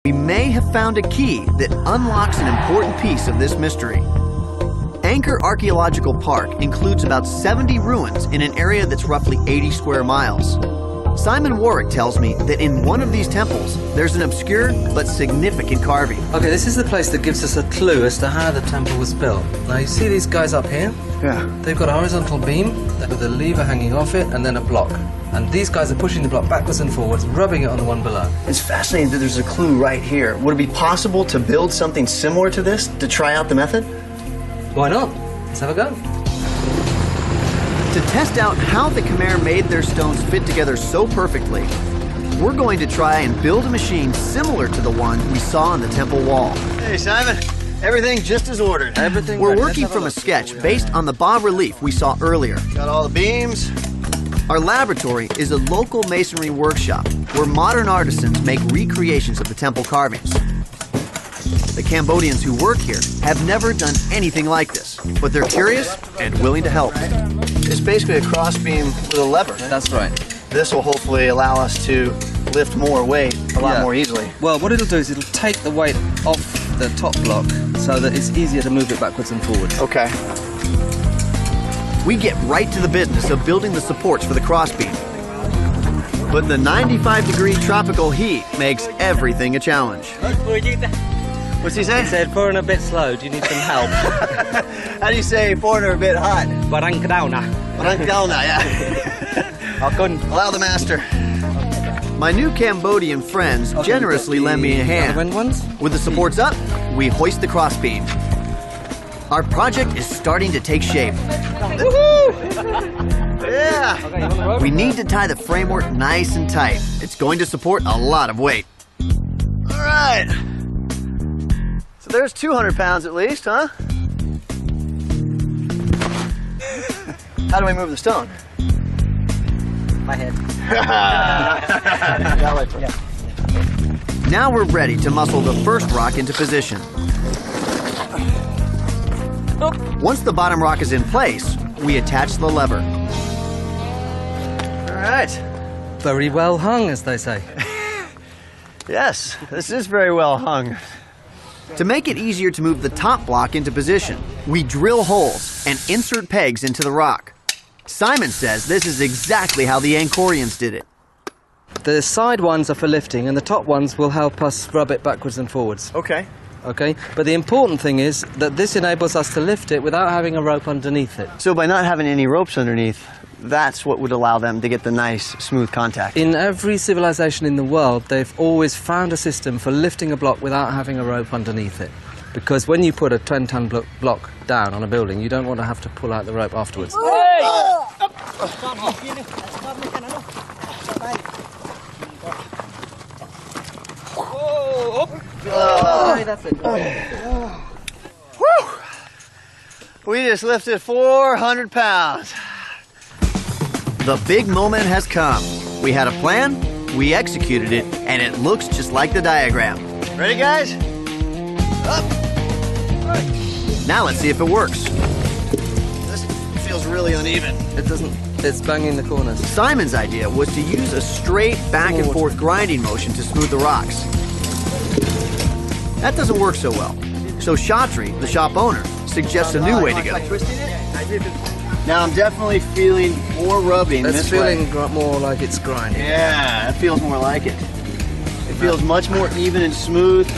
We may have found a key that unlocks an important piece of this mystery. Anchor Archaeological Park includes about 70 ruins in an area that's roughly 80 square miles. Simon Warwick tells me that in one of these temples, there's an obscure but significant carving. Okay, this is the place that gives us a clue as to how the temple was built. Now, you see these guys up here? Yeah. They've got a horizontal beam with a lever hanging off it and then a block. And these guys are pushing the block backwards and forwards, rubbing it on the one below. It's fascinating that there's a clue right here. Would it be possible to build something similar to this to try out the method? Why not? Let's have a go. To test out how the Khmer made their stones fit together so perfectly, we're going to try and build a machine similar to the one we saw on the temple wall. Hey, Simon. Everything just as ordered. Everything We're ready. working from a sketch based on the bas-relief we saw earlier. Got all the beams. Our laboratory is a local masonry workshop where modern artisans make recreations of the temple carvings. The Cambodians who work here have never done anything like this, but they're curious and willing to help. It's basically a cross beam with a lever. That's right. This will hopefully allow us to lift more weight a lot more easily. Well, what it'll do is it'll take the weight off the top block so that it's easier to move it backwards and forwards. Okay. We get right to the business of building the supports for the crossbeam. But the 95-degree tropical heat makes everything a challenge. What's he saying? He said, foreign a bit slow, do you need some help? How do you say foreigner a bit hot? Barang down now. Yeah. Allow the master. My new Cambodian friends generously lend me a hand. Ones? With the supports up, we hoist the crossbeam. Our project is starting to take shape. Yeah. We need to tie the framework nice and tight. It's going to support a lot of weight. All right. So there's 200 pounds at least, huh? How do we move the stone? My head. Now we're ready to muscle the first rock into position. Once the bottom rock is in place, we attach the lever. All right. Very well hung, as they say. Yes, this is very well hung. To make it easier to move the top block into position, we drill holes and insert pegs into the rock. Simon says this is exactly how the Angkorians did it. The side ones are for lifting and the top ones will help us rub it backwards and forwards. Okay. Okay? But the important thing is that this enables us to lift it without having a rope underneath it. So by not having any ropes underneath, that's what would allow them to get the nice, smooth contact. In every civilization in the world, they've always found a system for lifting a block without having a rope underneath it. Because when you put a 10-ton block down on a building, you don't want to have to pull out the rope afterwards. That's it. Whew! We just lifted 400 pounds. The big moment has come. We had a plan, we executed it, and it looks just like the diagram. Ready, guys? Up. Now let's see if it works. This feels really uneven. It doesn't, it's banging the corners. Simon's idea was to use a straight back and forth grinding motion to smooth the rocks. That doesn't work so well. So Shatri, the shop owner, suggests a new way to go. Now I'm definitely feeling more rubbing It's this way. feeling more like it's grinding. Yeah, it feels more like it. It feels much more even and smooth.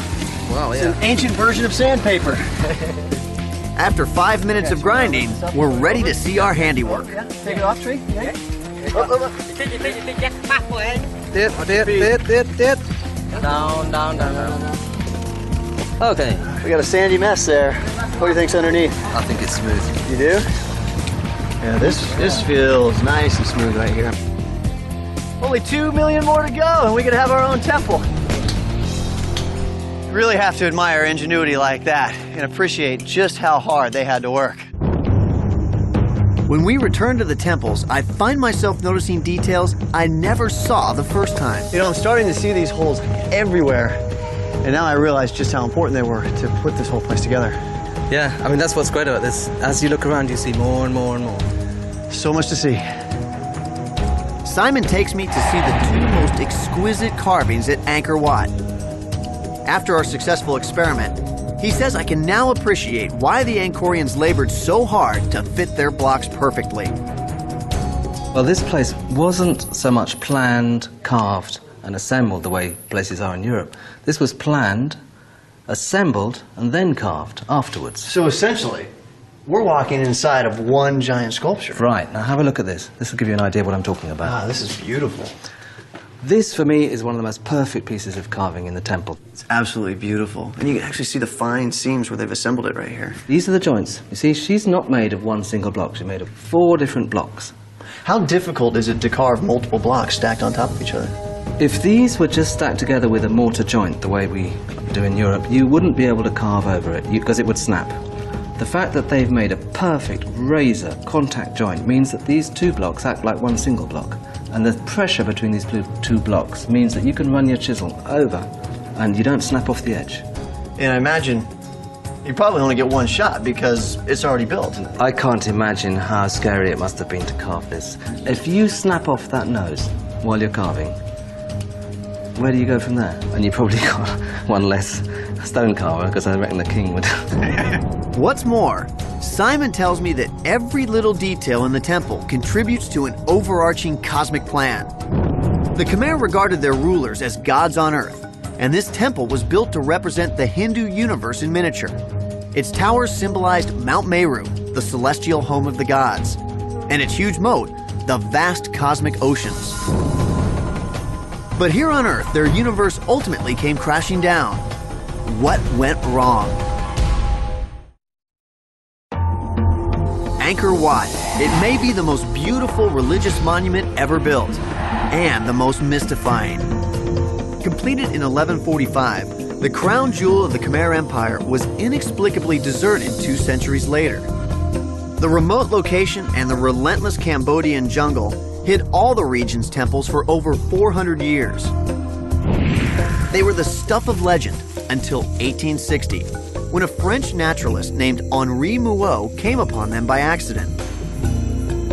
Wow, It's an ancient version of sandpaper. After 5 minutes of grinding, we're ready to see our handiwork. Take it off, Tree. Down. Okay. We got a sandy mess there. What do you think's underneath? I think it's smooth. You do? Yeah, this feels nice and smooth right here. Only 2 million more to go and we could have our own temple. You really have to admire ingenuity like that and appreciate just how hard they had to work. When we return to the temples, I find myself noticing details I never saw the first time. You know, I'm starting to see these holes everywhere. And now I realize just how important they were to put this whole place together. Yeah, I mean, that's what's great about this. As you look around, you see more and more and more. So much to see. Simon takes me to see the two most exquisite carvings at Angkor Wat. After our successful experiment, he says I can now appreciate why the Angkorians labored so hard to fit their blocks perfectly. Well, this place wasn't so much planned, carved, and assembled the way places are in Europe. This was planned, assembled, and then carved afterwards. So essentially, we're walking inside of one giant sculpture. Right, now have a look at this. This will give you an idea of what I'm talking about. Ah, this is beautiful. This, for me, is one of the most perfect pieces of carving in the temple. It's absolutely beautiful. And you can actually see the fine seams where they've assembled it right here. These are the joints. You see, she's not made of one single block. She's made of 4 different blocks. How difficult is it to carve multiple blocks stacked on top of each other? If these were just stacked together with a mortar joint, the way we do in Europe, you wouldn't be able to carve over it because it would snap. The fact that they've made a perfect razor contact joint means that these 2 blocks act like one single block. And the pressure between these 2 blocks means that you can run your chisel over and you don't snap off the edge. And I imagine you probably only get one shot because it's already built. I can't imagine how scary it must have been to carve this. If you snap off that nose while you're carving, where do you go from there? And you probably got one less stone carver, because I reckon the king would. What's more, Simon tells me that every little detail in the temple contributes to an overarching cosmic plan. The Khmer regarded their rulers as gods on earth, and this temple was built to represent the Hindu universe in miniature. Its towers symbolized Mount Meru, the celestial home of the gods, and its huge moat, the vast cosmic oceans. But here on Earth, their universe ultimately came crashing down. What went wrong? Angkor Wat. It may be the most beautiful religious monument ever built, and the most mystifying. Completed in 1145, the crown jewel of the Khmer Empire was inexplicably deserted 2 centuries later. The remote location and the relentless Cambodian jungle hid all the region's temples for over 400 years. They were the stuff of legend until 1860, when a French naturalist named Henri Mouot came upon them by accident.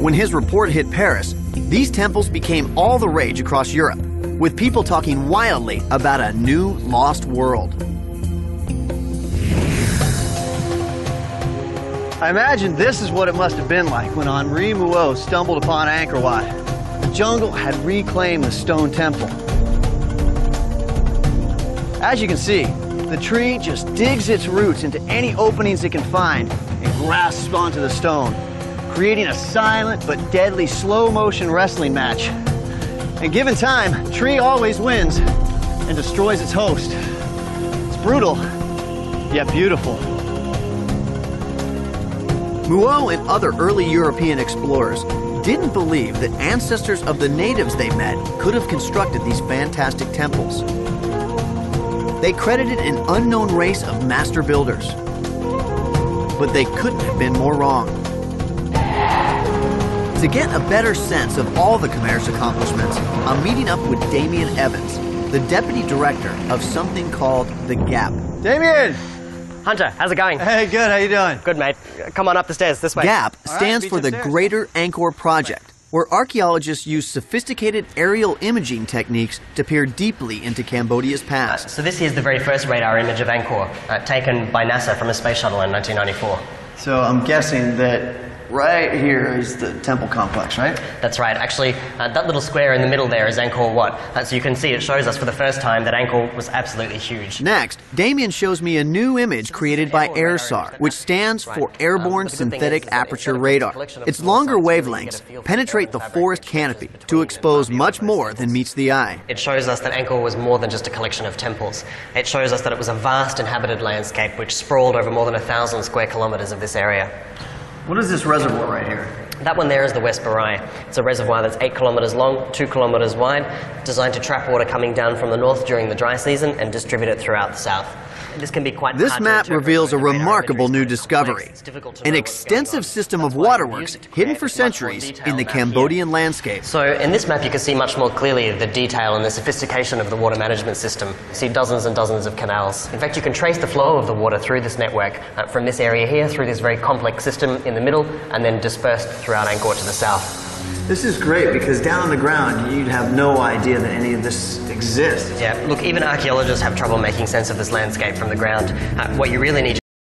When his report hit Paris, these temples became all the rage across Europe, with people talking wildly about a new lost world. I imagine this is what it must have been like when Henri Mouot stumbled upon Angkor Wat. The jungle had reclaimed the stone temple. As you can see, the tree just digs its roots into any openings it can find and grasps onto the stone, creating a silent but deadly slow-motion wrestling match. And given time, tree always wins and destroys its host. It's brutal, yet beautiful. Mouot and other early European explorers didn't believe that ancestors of the natives they met could have constructed these fantastic temples. They credited an unknown race of master builders. But they couldn't have been more wrong. To get a better sense of all the Khmer's accomplishments, I'm meeting up with Damien Evans, the deputy director of something called the GAP. Damien! Hunter, how's it going? Hey, good, how you doing? Good, mate. Come on up the stairs, this way. GAP stands beat for the upstairs. Greater Angkor Project, where archaeologists use sophisticated aerial imaging techniques to peer deeply into Cambodia's past. So this is the very first radar image of Angkor, taken by NASA from a space shuttle in 1994. So I'm guessing that right here is the temple complex, right? That's right. Actually, that little square in the middle there is Angkor Wat. So you can see it shows us for the first time that Angkor was absolutely huge. Next, Damien shows me a new image created by AIRSAR, which stands for Airborne Synthetic Aperture Radar. Its longer wavelengths penetrate the forest canopy to expose much more than meets the eye. It shows us that Angkor was more than just a collection of temples. It shows us that it was a vast inhabited landscape which sprawled over more than 1,000 square kilometers of this area. What is this reservoir right here? That one there is the West Barai. It's a reservoir that's 8 kilometers long, 2 kilometers wide, designed to trap water coming down from the north during the dry season and distribute it throughout the south. This can be quite This hard to map interpret reveals a when the radar remarkable imagery new is discovery, complex. It's difficult to an know what's going extensive on. system of That's why we waterworks used it to hidden create for much more centuries in detailed the map here. Cambodian landscape. So in this map you can see much more clearly the detail and the sophistication of the water management system. You see dozens and dozens of canals. In fact, you can trace the flow of the water through this network from this area here through this very complex system in the middle and then dispersed throughout Angkor to the south. This is great because down on the ground, you'd have no idea that any of this exists. Yeah, look, even archaeologists have trouble making sense of this landscape from the ground. What you really need